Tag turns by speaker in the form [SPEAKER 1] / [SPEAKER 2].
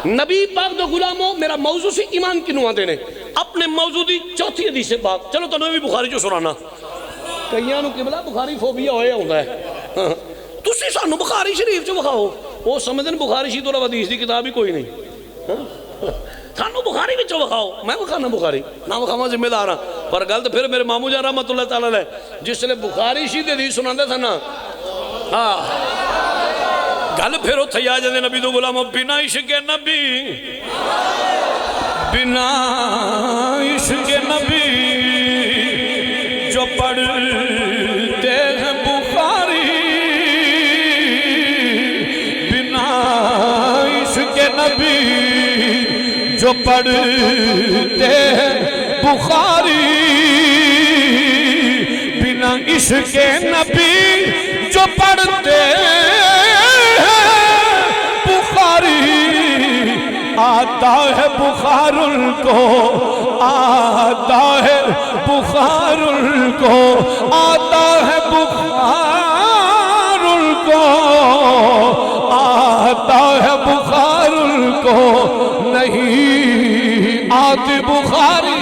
[SPEAKER 1] نبی پاک دو غلاموں میرا موضوع سے ایمان کی نواں دینے اپنے موضوع دی چوتھی حدیث پاک چلو تو نبی بخاری جو سنانا کئیاں نو قبلہ بخاری فوبیا ہوئے ہوندہ ہے تسی سانو بخاری شریف جو بخاؤ وہ سمجھن بخاری شریف تو حدیث دی کتاب ہی کوئی نہیں سانو بخاری بھی چو بخاؤ میں بخانا بخاری نہ بخاما ذمہ دار ہاں پر گلت پھر میرے مامو جان رحمت اللہ تعالیٰ لے جس نے بخاری شریف حدیث سناندے تھا نا گل پھر اتھے آ جاندے نبی دو غلاموں بنا عشق نبی بنا عشق نبی جو پڑھتے ہیں بخاری بنا عشق نبی جو پڑھتے ہیں بخاری بنا عشق نبی جو پڑھتے آتا ہے بخار ان کو آتا ہے بخار ان کو آتا ہے بخار ان کو آتا ہے بخار ان کو نہیں آتی بخاری